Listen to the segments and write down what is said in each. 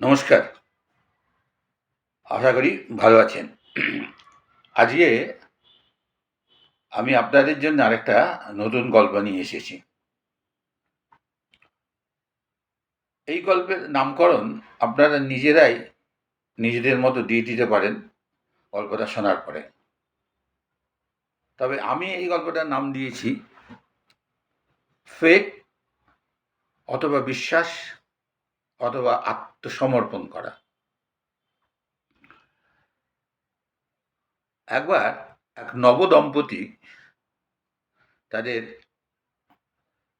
নমস্কার। আশা করি ভালো আছেন। আজকে আমি আপনাদের জন্য আরেকটা নতুন গল্প নিয়ে এসেছি। এই গল্পের নামকরণ আপনারা নিজেরাই নিজেদের মতো দিয়ে দিতে পারেন গল্পটা শোনার পরে। তবে আমি এই গল্পটার নাম দিয়েছি ফেট অথবা বিশ্বাস অথবা আত্মসমর্পণ করা। একবার এক নবদম্পতি তাদের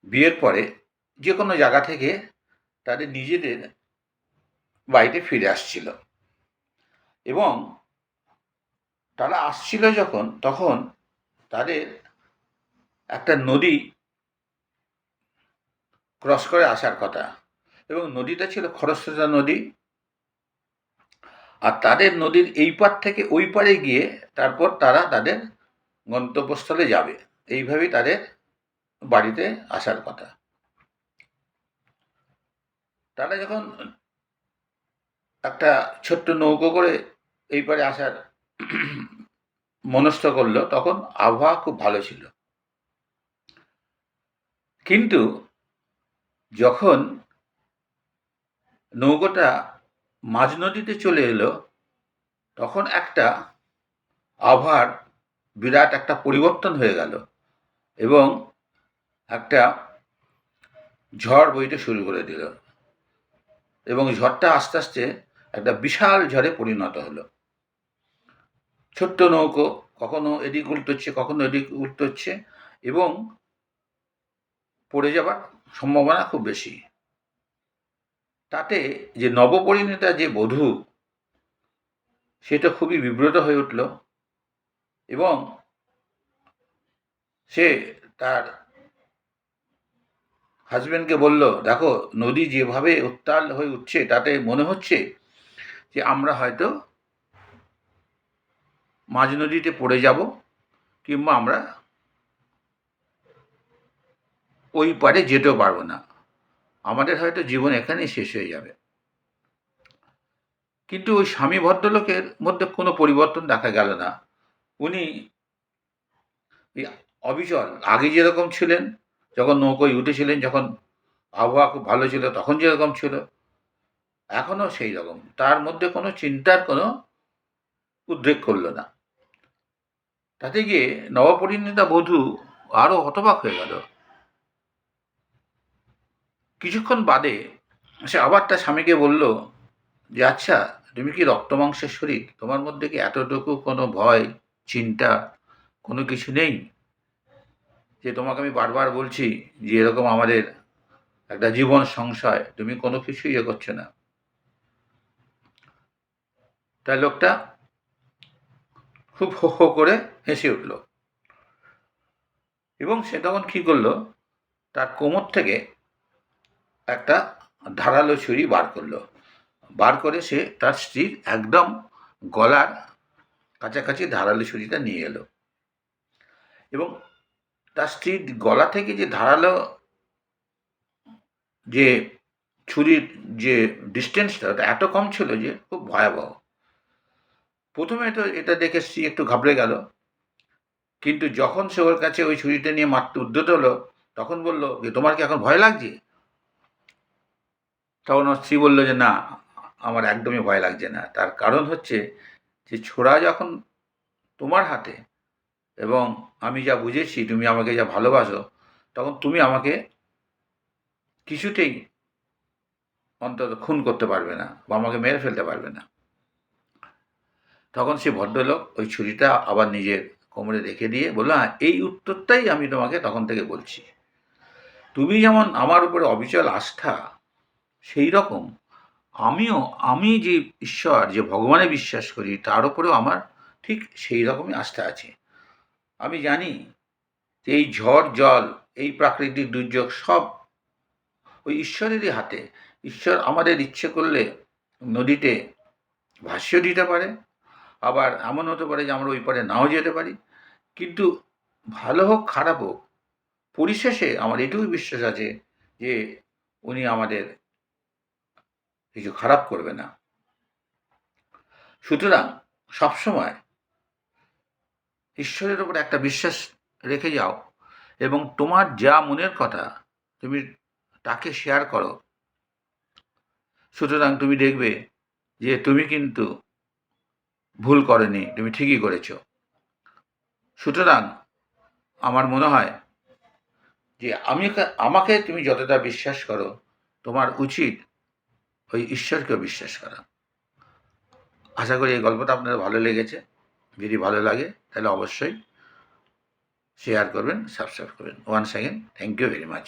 বিয়ের পরে যে কোনো জায়গা থেকে তাদের নিজেদের বাড়িতে ফিরে আসছিল এবং তারা আসছিল যখন তখন তাদের একটা নদী ক্রস করে আসার কথা এবং নদীটা ছিল খরস্রোতা নদী। আর তাদের নদীর এই পার থেকে ওই পারে গিয়ে তারপর তারা তাদের গন্তব্যস্থলে যাবে, এইভাবেই তাদের বাড়িতে আসার কথা। তারা যখন একটা ছোট্ট নৌকো করে এই পারে আসার মনস্থ করলো তখন আবহাওয়া খুব ভালো ছিল, কিন্তু যখন নৌকোটা মাঝ নদীতে চলে এলো তখন একটা আবহাওয়ার বিরাট একটা পরিবর্তন হয়ে গেল এবং একটা ঝড় বইতে শুরু করে দিল এবং ঝড়টা আস্তে আস্তে একটা বিশাল ঝড়ে পরিণত হলো। ছোট্ট নৌকো কখনো এদিক উল্টোচ্ছে কখনো এদিক উল্টোচ্ছে এবং পড়ে যাবার সম্ভাবনা খুব বেশি। তাতে যে নবপরিণীতা যে বধূ সেটা খুবই বিব্রত হয়ে উঠল এবং সে তার হাজব্যান্ডকে বলল, দেখো নদী যেভাবে উত্তাল হয়ে উঠছে তাতে মনে হচ্ছে যে আমরা হয়তো মাঝ নদীতে পড়ে যাব কিংবা আমরা ওই পারে যেতেও পারবো না, আমাদের হয়তো জীবন এখানেই শেষ হয়ে যাবে। কিন্তু ওই স্বামী ভদ্রলোকের মধ্যে কোনো পরিবর্তন দেখা গেল না। উনি অবিচল আগে যেরকম ছিলেন, যখন নৌকোয় উঠেছিলেন, যখন আবহাওয়া খুব ভালো ছিল তখন যেরকম ছিল এখনও সেই রকম, তার মধ্যে কোনো চিন্তার কোনো উদ্রেক করলো না। তাতে গিয়ে নবপরিণীতা বধূ আরও হতবাক হয়ে গেল। কিছুক্ষণ বাদে সে আবার তার স্বামীকে বলল যে, আচ্ছা তুমি কি রক্তমাংসের শরীর, তোমার মধ্যে কি এতটুকু কোনো ভয় চিন্তা কোনো কিছু নেই? যে তোমাকে আমি বারবার বলছি যে এরকম আমাদের একটা জীবন সংশয়, তুমি কোনো কিছু ইয়ে করছো না। তাই লোকটা খুব হো হো করে হেসে উঠল এবং সে তখন কী করলো, তার কোমর থেকে একটা ধারালো ছুরি বার করলো, বার করে সে তার স্ত্রীর একদম গলার কাছাকাছি ধারালো ছুরিটা নিয়ে এলো এবং তার স্ত্রীর গলা থেকে যে ধারালো যে ছুরির যে ডিস্টেন্সটা ওটা এত কম ছিল যে খুব ভয়াবহ। প্রথমে তো এটা দেখে স্ত্রী একটু ঘাবড়ে গেল, কিন্তু যখন সে ওর কাছে ওই ছুরিটা নিয়ে মারতে উদ্যত হলো তখন বলল যে, তোমার কি এখন ভয় লাগছে? তখন ওর স্ত্রী বলল যে, না আমার একদমই ভয় লাগছে না। তার কারণ হচ্ছে যে ছোরা যখন তোমার হাতে এবং আমি যা বুঝেছি তুমি আমাকে যা ভালোবাসো, তখন তুমি আমাকে কিছুতেই অন্তত খুন করতে পারবে না বা আমাকে মেরে ফেলতে পারবে না। তখন সে ভদ্রলোক ওই ছুরিটা আবার নিজের কোমরে রেখে দিয়ে বলল, হ্যাঁ এই উত্তরটাই আমি তোমাকে তখন থেকে বলছি। তুমি যেমন আমার উপরে অবিচল আস্থা, সেই রকম আমি যে ঈশ্বর যে ভগবানে বিশ্বাস করি তার উপরেও আমার ঠিক সেই রকমই আস্থা আছে। আমি জানি যে এই ঝড় জল এই প্রাকৃতিক দুর্যোগ সব ওই ঈশ্বরেরই হাতে। ঈশ্বর আমাদের ইচ্ছে করলে নদীতে ভাসিয়ে দিতে পারে, আবার এমন হতে পারে যে আমরা ওই পারে নাও যেতে পারি। কিন্তু ভালো হোক খারাপ হোক, পরিশেষে আমার এটুকুই বিশ্বাস আছে যে উনি আমাদের কিছু খারাপ করবে না। সুতরাং সবসময় ঈশ্বরের ওপর একটা বিশ্বাস রেখে যাও এবং তোমার যা মনের কথা তুমি তাকে শেয়ার করো। সুতরাং তুমি দেখবে যে তুমি কিন্তু ভুল করনি, তুমি ঠিকই করেছো। সুতরাং আমার মনে হয় যে আমাকে তুমি যতটা বিশ্বাস করো, তোমার উচিত ওই ঈশ্বরকেও বিশ্বাস করা। আশা করি এই গল্পটা আপনার ভালো লেগেছে। যদি ভালো লাগে তাহলে অবশ্যই শেয়ার করবেন, সাবস্ক্রাইব করবেন। Once again thank you very much.